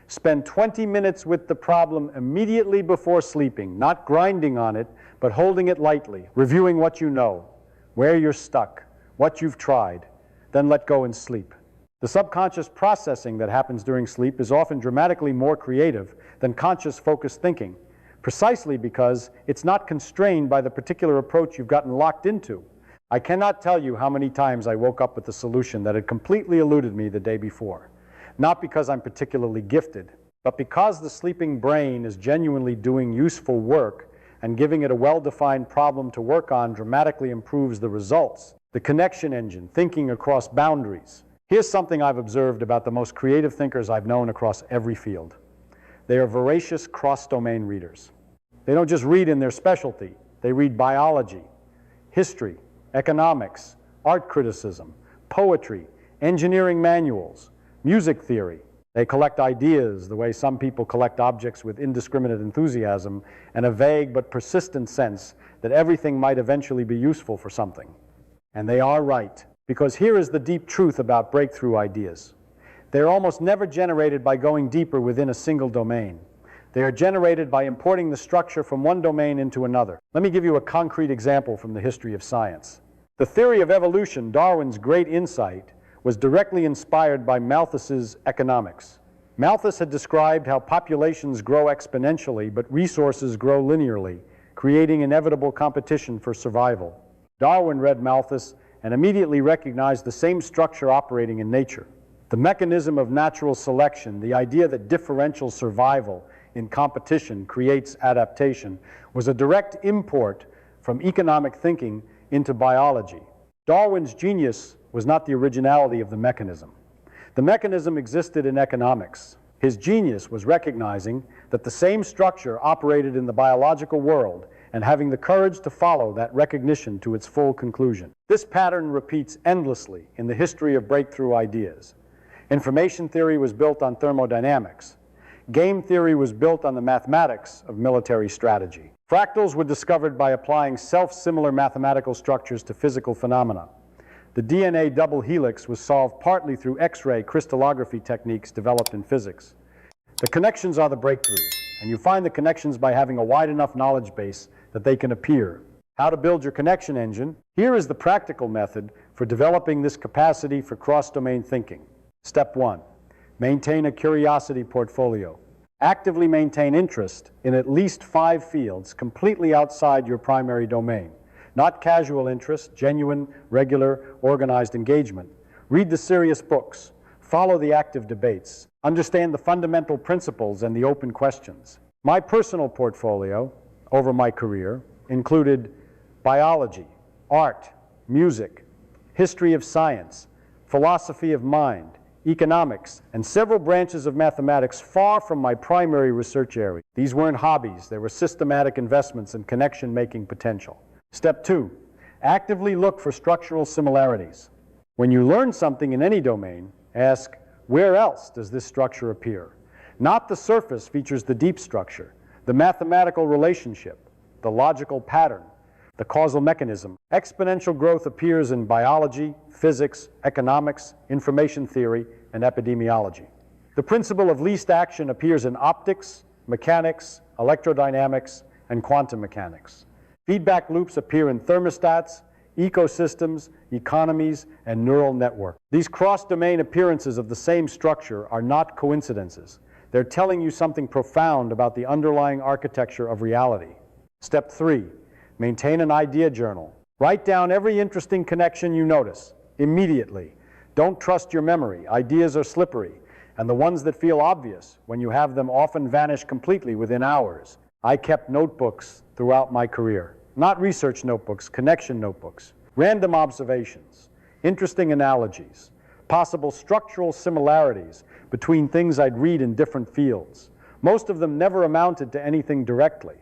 Spend 20 minutes with the problem immediately before sleeping, not grinding on it, but holding it lightly, reviewing what you know, where you're stuck, what you've tried, then let go and sleep. The subconscious processing that happens during sleep is often dramatically more creative than conscious focused thinking, precisely because it's not constrained by the particular approach you've gotten locked into. I cannot tell you how many times I woke up with a solution that had completely eluded me the day before. Not because I'm particularly gifted, but because the sleeping brain is genuinely doing useful work, and giving it a well-defined problem to work on dramatically improves the results. The connection engine, thinking across boundaries. Here's something I've observed about the most creative thinkers I've known across every field. They are voracious cross-domain readers. They don't just read in their specialty. They read biology, history, economics, art criticism, poetry, engineering manuals, music theory. They collect ideas the way some people collect objects with indiscriminate enthusiasm and a vague but persistent sense that everything might eventually be useful for something. And they are right, because here is the deep truth about breakthrough ideas. They are almost never generated by going deeper within a single domain. They are generated by importing the structure from one domain into another. Let me give you a concrete example from the history of science. The theory of evolution, Darwin's great insight, was directly inspired by Malthus's economics. Malthus had described how populations grow exponentially, but resources grow linearly, creating inevitable competition for survival. Darwin read Malthus and immediately recognized the same structure operating in nature. The mechanism of natural selection, the idea that differential survival in competition creates adaptation, was a direct import from economic thinking into biology. Darwin's genius was not the originality of the mechanism. The mechanism existed in economics. His genius was recognizing that the same structure operated in the biological world and having the courage to follow that recognition to its full conclusion. This pattern repeats endlessly in the history of breakthrough ideas. Information theory was built on thermodynamics. Game theory was built on the mathematics of military strategy. Fractals were discovered by applying self-similar mathematical structures to physical phenomena. The DNA double helix was solved partly through X-ray crystallography techniques developed in physics. The connections are the breakthroughs, and you find the connections by having a wide enough knowledge base that they can appear. How to build your connection engine? Here is the practical method for developing this capacity for cross-domain thinking. Step 1, maintain a curiosity portfolio. Actively maintain interest in at least 5 fields completely outside your primary domain. Not casual interest, genuine, regular, organized engagement. Read the serious books. Follow the active debates. Understand the fundamental principles and the open questions. My personal portfolio over my career included biology, art, music, history of science, philosophy of mind, economics, and several branches of mathematics far from my primary research area. These weren't hobbies, they were systematic investments in connection-making potential. Step 2, actively look for structural similarities. When you learn something in any domain, ask, where else does this structure appear? Not the surface features the deep structure, the mathematical relationship, the logical pattern, the causal mechanism. Exponential growth appears in biology, physics, economics, information theory, and epidemiology. The principle of least action appears in optics, mechanics, electrodynamics, and quantum mechanics. Feedback loops appear in thermostats, ecosystems, economies, and neural networks. These cross-domain appearances of the same structure are not coincidences. They're telling you something profound about the underlying architecture of reality. Step 3, maintain an idea journal. Write down every interesting connection you notice, immediately. Don't trust your memory. Ideas are slippery, and the ones that feel obvious when you have them often vanish completely within hours. I kept notebooks throughout my career. Not research notebooks, connection notebooks. Random observations, interesting analogies, possible structural similarities between things I'd read in different fields. Most of them never amounted to anything directly,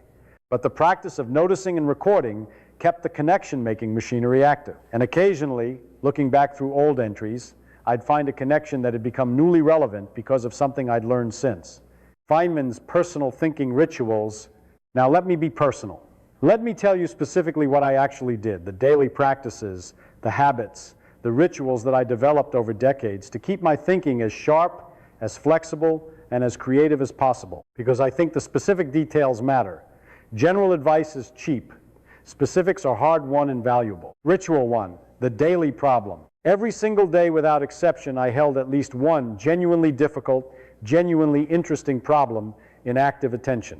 but the practice of noticing and recording kept the connection-making machinery active. And occasionally, looking back through old entries, I'd find a connection that had become newly relevant because of something I'd learned since. Feynman's personal thinking rituals. Now let me be personal. Let me tell you specifically what I actually did, the daily practices, the habits, the rituals that I developed over decades to keep my thinking as sharp, as flexible, and as creative as possible, because I think the specific details matter. General advice is cheap. Specifics are hard-won and valuable. Ritual 1, the daily problem. Every single day without exception, I held at least one genuinely difficult, genuinely interesting problem in active attention.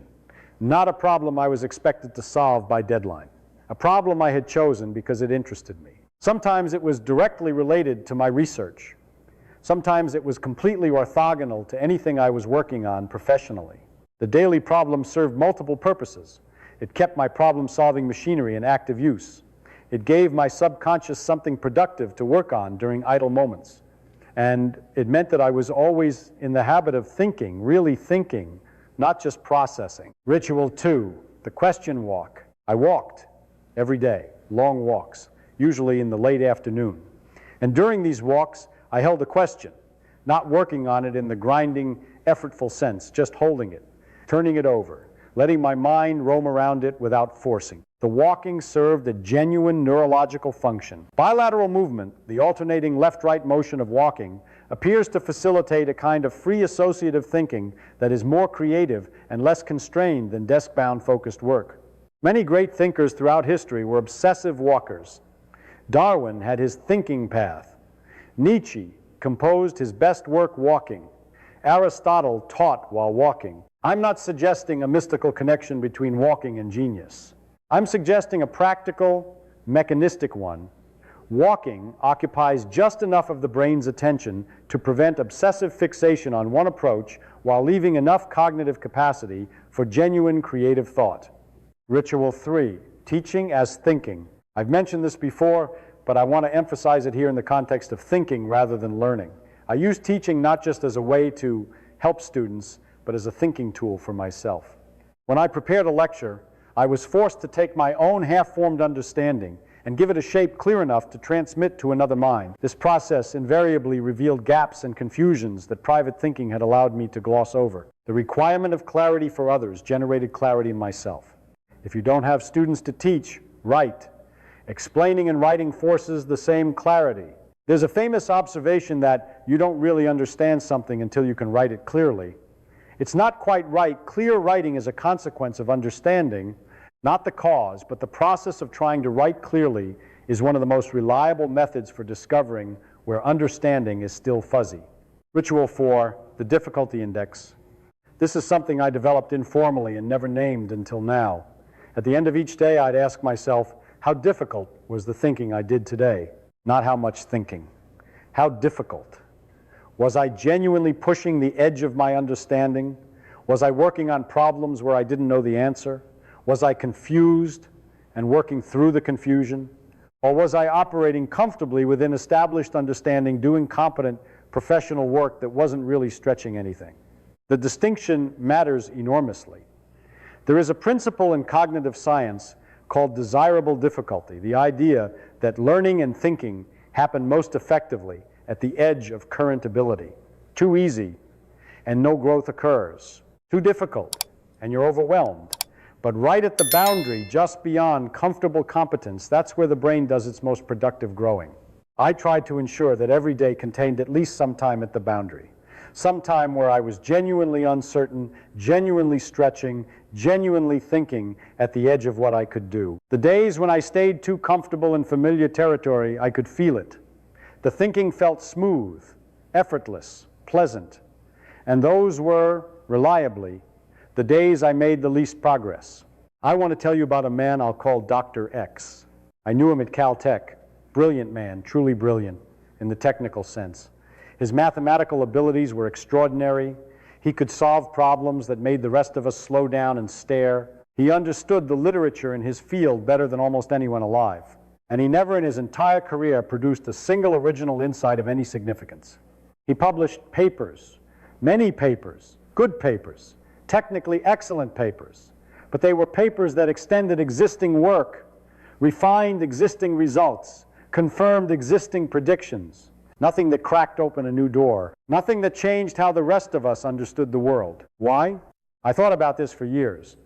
Not a problem I was expected to solve by deadline. A problem I had chosen because it interested me. Sometimes it was directly related to my research. Sometimes it was completely orthogonal to anything I was working on professionally. The daily problem served multiple purposes. It kept my problem-solving machinery in active use. It gave my subconscious something productive to work on during idle moments. And it meant that I was always in the habit of thinking, really thinking, not just processing. Ritual 2, the question walk. I walked every day, long walks, usually in the late afternoon. And during these walks, I held a question, not working on it in the grinding, effortful sense, just holding it, turning it over, letting my mind roam around it without forcing. The walking served a genuine neurological function. Bilateral movement, the alternating left-right motion of walking, appears to facilitate a kind of free associative thinking that is more creative and less constrained than desk-bound focused work. Many great thinkers throughout history were obsessive walkers. Darwin had his thinking path. Nietzsche composed his best work walking. Aristotle taught while walking. I'm not suggesting a mystical connection between walking and genius. I'm suggesting a practical, mechanistic one. Walking occupies just enough of the brain's attention to prevent obsessive fixation on one approach while leaving enough cognitive capacity for genuine creative thought. Ritual 3, teaching as thinking. I've mentioned this before, but I want to emphasize it here in the context of thinking rather than learning. I use teaching not just as a way to help students, but as a thinking tool for myself. When I prepared a lecture, I was forced to take my own half-formed understanding and give it a shape clear enough to transmit to another mind. This process invariably revealed gaps and confusions that private thinking had allowed me to gloss over. The requirement of clarity for others generated clarity in myself. If you don't have students to teach, write. Explaining and writing forces the same clarity. There's a famous observation that you don't really understand something until you can write it clearly. It's not quite right. Clear writing is a consequence of understanding, not the cause, but the process of trying to write clearly is one of the most reliable methods for discovering where understanding is still fuzzy. Ritual 4, the difficulty index. This is something I developed informally and never named until now. At the end of each day, I'd ask myself, how difficult was the thinking I did today? Not how much thinking. How difficult? Was I genuinely pushing the edge of my understanding? Was I working on problems where I didn't know the answer? Was I confused and working through the confusion? Or was I operating comfortably within established understanding, doing competent professional work that wasn't really stretching anything? The distinction matters enormously. There is a principle in cognitive science called desirable difficulty, the idea that learning and thinking happen most effectively at the edge of current ability. Too easy, and no growth occurs. Too difficult, and you're overwhelmed. But right at the boundary, just beyond comfortable competence, that's where the brain does its most productive growing. I tried to ensure that every day contained at least some time at the boundary. Some time where I was genuinely uncertain, genuinely stretching, genuinely thinking at the edge of what I could do. The days when I stayed too comfortable in familiar territory, I could feel it. The thinking felt smooth, effortless, pleasant. And those were, reliably, the days I made the least progress. I want to tell you about a man I'll call Dr. X. I knew him at Caltech. Brilliant man, truly brilliant in the technical sense. His mathematical abilities were extraordinary. He could solve problems that made the rest of us slow down and stare. He understood the literature in his field better than almost anyone alive. And he never in his entire career produced a single original insight of any significance. He published papers, many papers, good papers, technically excellent papers, but they were papers that extended existing work, refined existing results, confirmed existing predictions. Nothing that cracked open a new door. Nothing that changed how the rest of us understood the world. Why? I thought about this for years.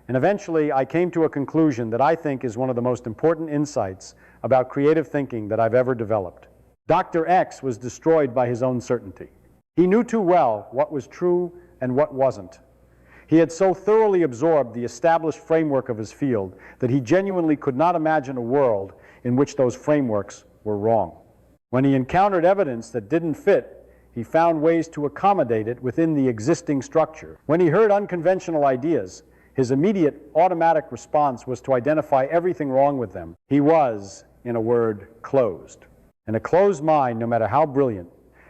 And eventually I came to a conclusion that I think is one of the most important insights about creative thinking that I've ever developed. Dr. X was destroyed by his own certainty. He knew too well what was true and what wasn't. He had so thoroughly absorbed the established framework of his field that he genuinely could not imagine a world in which those frameworks were wrong. When he encountered evidence that didn't fit, he found ways to accommodate it within the existing structure. When he heard unconventional ideas, his immediate automatic response was to identify everything wrong with them. He was, in a word, closed. And a closed mind, no matter how brilliant,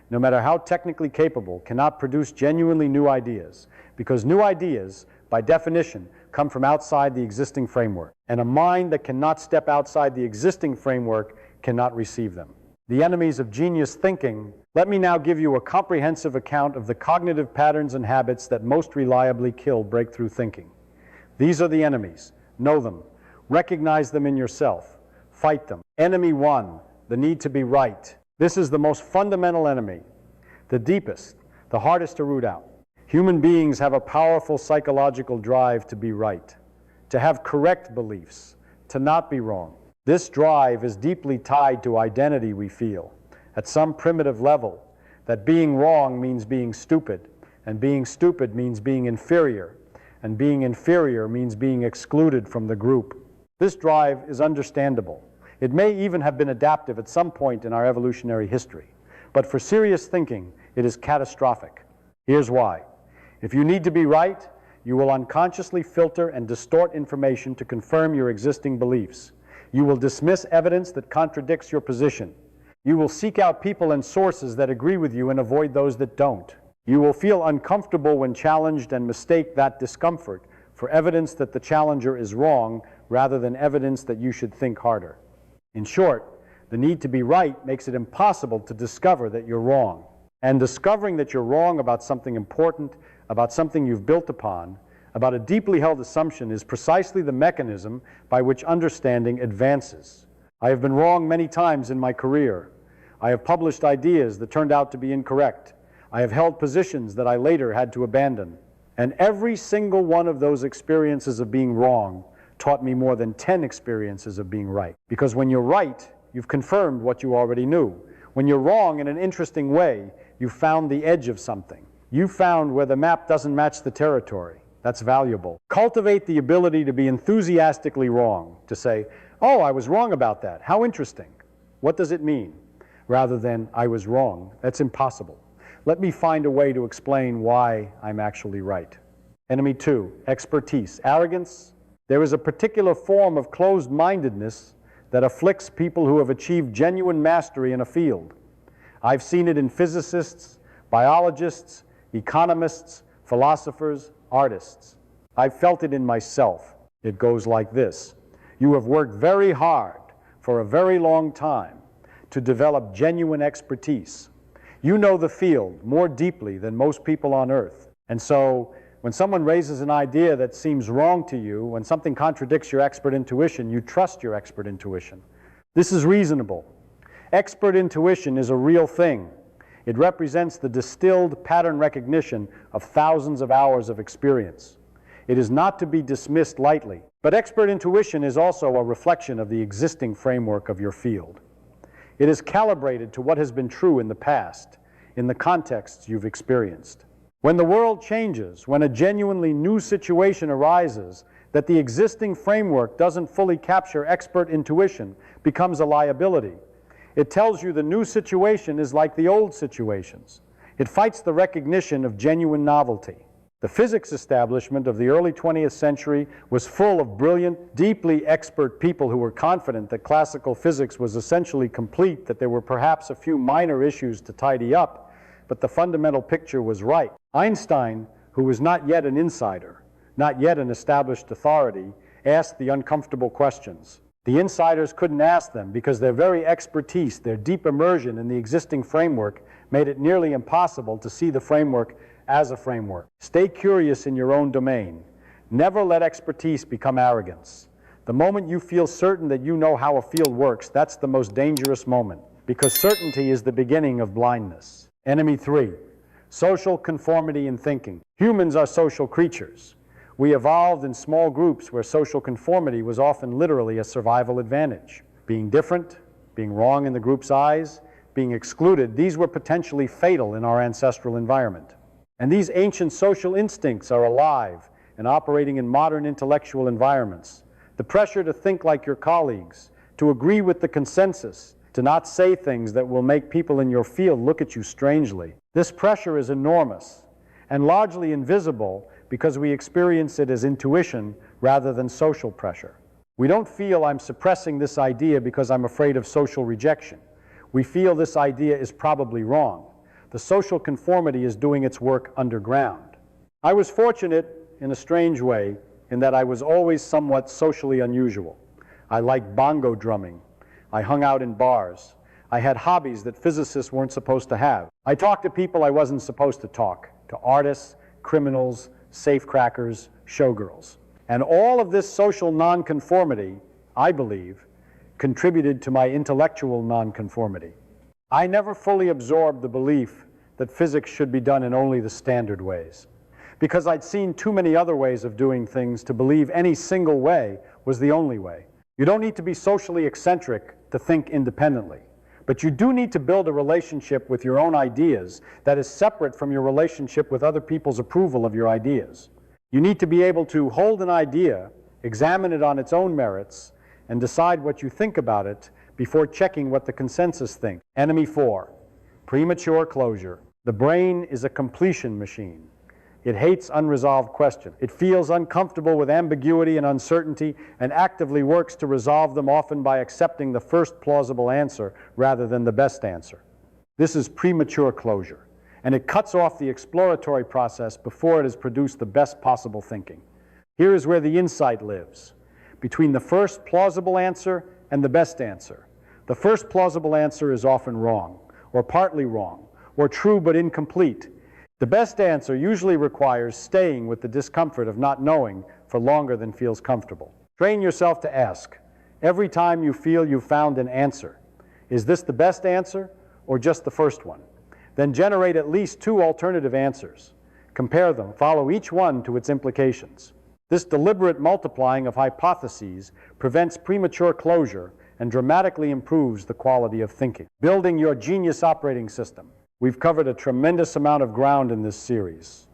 no matter how technically capable, cannot produce genuinely new ideas, because new ideas, by definition, come from outside the existing framework. And a mind that cannot step outside the existing framework cannot receive them. The enemies of genius thinking. Let me now give you a comprehensive account of the cognitive patterns and habits that most reliably kill breakthrough thinking. These are the enemies. Know them. Recognize them in yourself. Fight them. Enemy one, the need to be right. This is the most fundamental enemy, the deepest, the hardest to root out. Human beings have a powerful psychological drive to be right, to have correct beliefs, to not be wrong. This drive is deeply tied to identity we feel, at some primitive level, that being wrong means being stupid, and being stupid means being inferior, and being inferior means being excluded from the group. This drive is understandable. It may even have been adaptive at some point in our evolutionary history, but for serious thinking, it is catastrophic. Here's why. If you need to be right, you will unconsciously filter and distort information to confirm your existing beliefs. You will dismiss evidence that contradicts your position. You will seek out people and sources that agree with you and avoid those that don't. You will feel uncomfortable when challenged and mistake that discomfort for evidence that the challenger is wrong rather than evidence that you should think harder. In short, the need to be right makes it impossible to discover that you're wrong. And discovering that you're wrong about something important, about something you've built upon, about a deeply held assumption is precisely the mechanism by which understanding advances. I have been wrong many times in my career. I have published ideas that turned out to be incorrect. I have held positions that I later had to abandon. And every single one of those experiences of being wrong taught me more than 10 experiences of being right. Because when you're right, you've confirmed what you already knew. When you're wrong in an interesting way, you found the edge of something. You found where the map doesn't match the territory. That's valuable. Cultivate the ability to be enthusiastically wrong, to say, oh, I was wrong about that. How interesting. What does it mean? Rather than, I was wrong. That's impossible. Let me find a way to explain why I'm actually right. Enemy two, expertise. Arrogance. There is a particular form of closed-mindedness that afflicts people who have achieved genuine mastery in a field. I've seen it in physicists, biologists, economists, philosophers, artists. I've felt it in myself. It goes like this. You have worked very hard for a very long time to develop genuine expertise. You know the field more deeply than most people on earth. And so when someone raises an idea that seems wrong to you, when something contradicts your expert intuition, you trust your expert intuition. This is reasonable. Expert intuition is a real thing. It represents the distilled pattern recognition of thousands of hours of experience. It is not to be dismissed lightly. But expert intuition is also a reflection of the existing framework of your field. It is calibrated to what has been true in the past, in the contexts you've experienced. When the world changes, when a genuinely new situation arises that the existing framework doesn't fully capture, expert intuition becomes a liability. It tells you the new situation is like the old situations. It fights the recognition of genuine novelty. The physics establishment of the early 20th century was full of brilliant, deeply expert people who were confident that classical physics was essentially complete, that there were perhaps a few minor issues to tidy up, but the fundamental picture was right. Einstein, who was not yet an insider, not yet an established authority, asked the uncomfortable questions. The insiders couldn't ask them because their very expertise, their deep immersion in the existing framework, made it nearly impossible to see the framework as a framework. Stay curious in your own domain. Never let expertise become arrogance. The moment you feel certain that you know how a field works, that's the most dangerous moment, because certainty is the beginning of blindness. Enemy 3, social conformity in thinking. Humans are social creatures. We evolved in small groups where social conformity was often literally a survival advantage. Being different, being wrong in the group's eyes, being excluded, these were potentially fatal in our ancestral environment. And these ancient social instincts are alive and operating in modern intellectual environments. The pressure to think like your colleagues, to agree with the consensus, to not say things that will make people in your field look at you strangely. This pressure is enormous and largely invisible because we experience it as intuition rather than social pressure. We don't feel I'm suppressing this idea because I'm afraid of social rejection. We feel this idea is probably wrong. The social conformity is doing its work underground. I was fortunate in a strange way in that I was always somewhat socially unusual. I liked bongo drumming. I hung out in bars. I had hobbies that physicists weren't supposed to have. I talked to people I wasn't supposed to talk, to artists, criminals, safecrackers, showgirls. And all of this social nonconformity, I believe, contributed to my intellectual nonconformity. I never fully absorbed the belief that physics should be done in only the standard ways, because I'd seen too many other ways of doing things to believe any single way was the only way. You don't need to be socially eccentric to think independently, but you do need to build a relationship with your own ideas that is separate from your relationship with other people's approval of your ideas. You need to be able to hold an idea, examine it on its own merits, and decide what you think about it before checking what the consensus thinks. Enemy 4, premature closure. The brain is a completion machine. It hates unresolved questions. It feels uncomfortable with ambiguity and uncertainty and actively works to resolve them, often by accepting the first plausible answer rather than the best answer. This is premature closure, and it cuts off the exploratory process before it has produced the best possible thinking. Here is where the insight lives, between the first plausible answer and the best answer. The first plausible answer is often wrong, or partly wrong, or true but incomplete. The best answer usually requires staying with the discomfort of not knowing for longer than feels comfortable. Train yourself to ask, every time you feel you've found an answer, is this the best answer or just the first one? Then generate at least 2 alternative answers. Compare them, follow each one to its implications. This deliberate multiplying of hypotheses prevents premature closure and dramatically improves the quality of thinking. Building your genius operating system. We've covered a tremendous amount of ground in this series.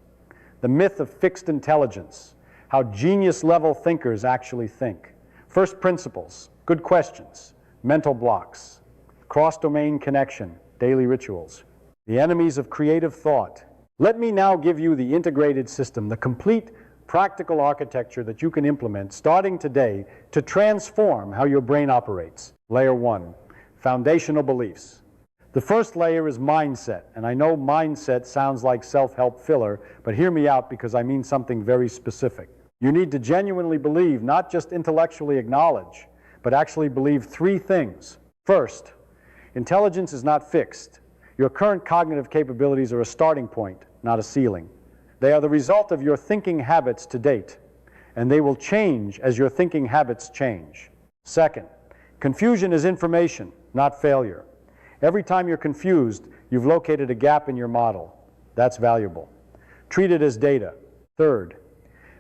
The myth of fixed intelligence, how genius-level thinkers actually think. First principles, good questions, mental blocks, cross-domain connection, daily rituals. The enemies of creative thought. Let me now give you the integrated system, the complete practical architecture that you can implement starting today to transform how your brain operates. Layer 1, foundational beliefs. The first layer is mindset, and I know mindset sounds like self-help filler, but hear me out because I mean something very specific. You need to genuinely believe, not just intellectually acknowledge, but actually believe three things. First, intelligence is not fixed. Your current cognitive capabilities are a starting point, not a ceiling. They are the result of your thinking habits to date, and they will change as your thinking habits change. Second, confusion is information, not failure. Every time you're confused, you've located a gap in your model. That's valuable. Treat it as data. Third,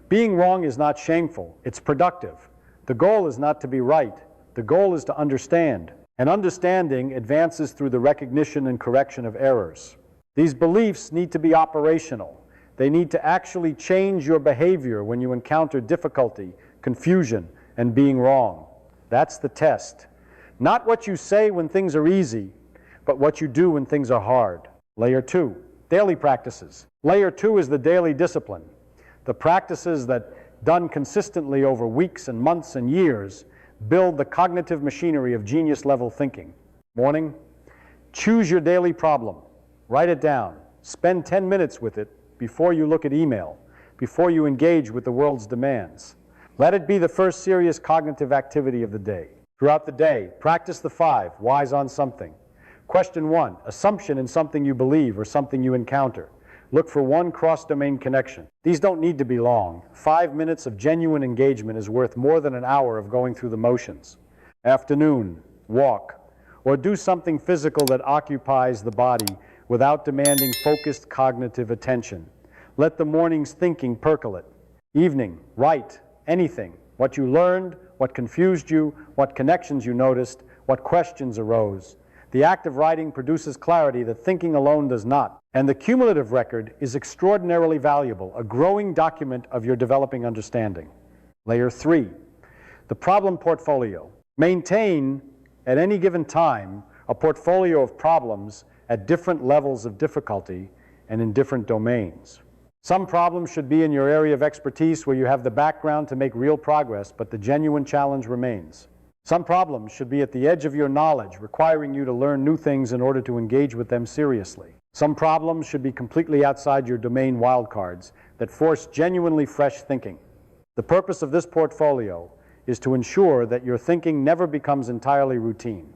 being wrong is not shameful, it's productive. The goal is not to be right. The goal is to understand. And understanding advances through the recognition and correction of errors. These beliefs need to be operational. They need to actually change your behavior when you encounter difficulty, confusion, and being wrong. That's the test. Not what you say when things are easy, but what you do when things are hard. Layer 2, daily practices. Layer 2 is the daily discipline. The practices that, done consistently over weeks and months and years, build the cognitive machinery of genius-level thinking. Morning, choose your daily problem. Write it down. Spend 10 minutes with it before you look at email, before you engage with the world's demands. Let it be the first serious cognitive activity of the day. Throughout the day, practice the 5 whys on something. Question 1, assumption in something you believe or something you encounter. Look for one cross-domain connection. These don't need to be long. 5 minutes of genuine engagement is worth more than an hour of going through the motions. Afternoon, walk, or do something physical that occupies the body without demanding focused cognitive attention. Let the morning's thinking percolate. Evening, write anything. What you learned, what confused you, what connections you noticed, what questions arose. The act of writing produces clarity that thinking alone does not. And the cumulative record is extraordinarily valuable, a growing document of your developing understanding. Layer 3, the problem portfolio. Maintain, at any given time, a portfolio of problems at different levels of difficulty and in different domains. Some problems should be in your area of expertise where you have the background to make real progress, but the genuine challenge remains. Some problems should be at the edge of your knowledge, requiring you to learn new things in order to engage with them seriously. Some problems should be completely outside your domain wildcards that force genuinely fresh thinking. The purpose of this portfolio is to ensure that your thinking never becomes entirely routine.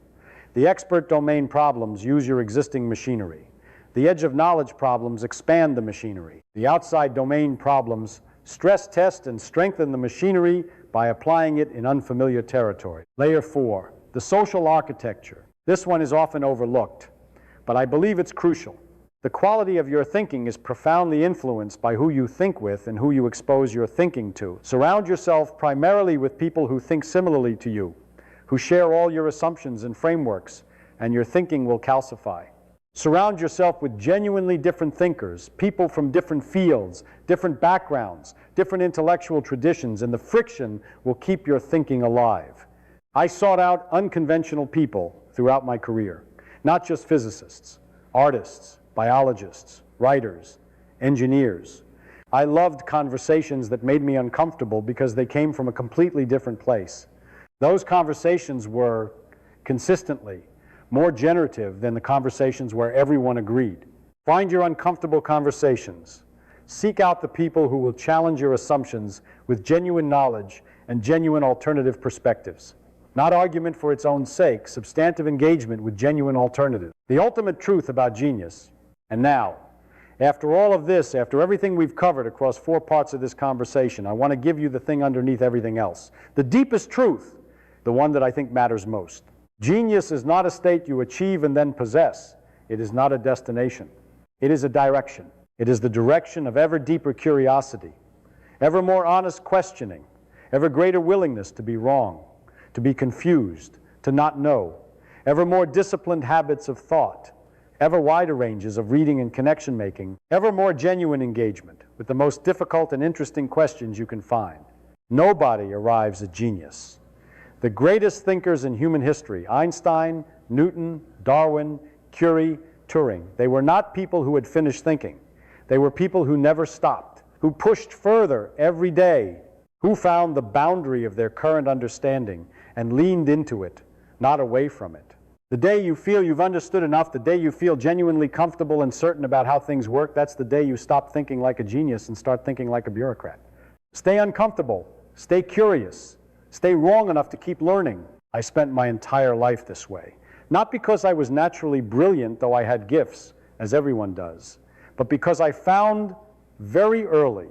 The expert domain problems use your existing machinery. The edge of knowledge problems expand the machinery. The outside domain problems stress test and strengthen the machinery by applying it in unfamiliar territory. Layer 4, the social architecture. This one is often overlooked, but I believe it's crucial. The quality of your thinking is profoundly influenced by who you think with and who you expose your thinking to. Surround yourself primarily with people who think similarly to you, who share all your assumptions and frameworks, and your thinking will calcify. Surround yourself with genuinely different thinkers, people from different fields, different backgrounds, different intellectual traditions, and the friction will keep your thinking alive. I sought out unconventional people throughout my career, not just physicists, artists, biologists, writers, engineers. I loved conversations that made me uncomfortable because they came from a completely different place. Those conversations were consistently more generative than the conversations where everyone agreed. Find your uncomfortable conversations. Seek out the people who will challenge your assumptions with genuine knowledge and genuine alternative perspectives. Not argument for its own sake, substantive engagement with genuine alternatives. The ultimate truth about genius. And now, after all of this, after everything we've covered across 4 parts of this conversation, I want to give you the thing underneath everything else. The deepest truth, the one that I think matters most. Genius is not a state you achieve and then possess. It is not a destination. It is a direction. It is the direction of ever deeper curiosity, ever more honest questioning, ever greater willingness to be wrong, to be confused, to not know, ever more disciplined habits of thought, ever wider ranges of reading and connection making, ever more genuine engagement with the most difficult and interesting questions you can find. Nobody arrives at genius. The greatest thinkers in human history, Einstein, Newton, Darwin, Curie, Turing, they were not people who had finished thinking. They were people who never stopped, who pushed further every day, who found the boundary of their current understanding and leaned into it, not away from it. The day you feel you've understood enough, the day you feel genuinely comfortable and certain about how things work, that's the day you stop thinking like a genius and start thinking like a bureaucrat. Stay uncomfortable. Stay curious. Stay wrong enough to keep learning. I spent my entire life this way. Not because I was naturally brilliant, though I had gifts, as everyone does, but because I found very early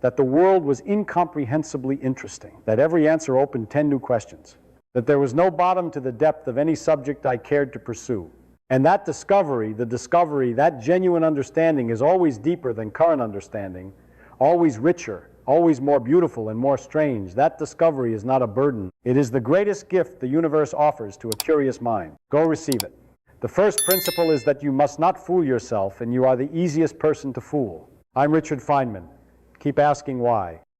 that the world was incomprehensibly interesting, that every answer opened 10 new questions, that there was no bottom to the depth of any subject I cared to pursue. And that discovery, that genuine understanding is always deeper than current understanding, always richer, always more beautiful and more strange. That discovery is not a burden. It is the greatest gift the universe offers to a curious mind. Go receive it. The first principle is that you must not fool yourself, and you are the easiest person to fool. I'm Richard Feynman. Keep asking why.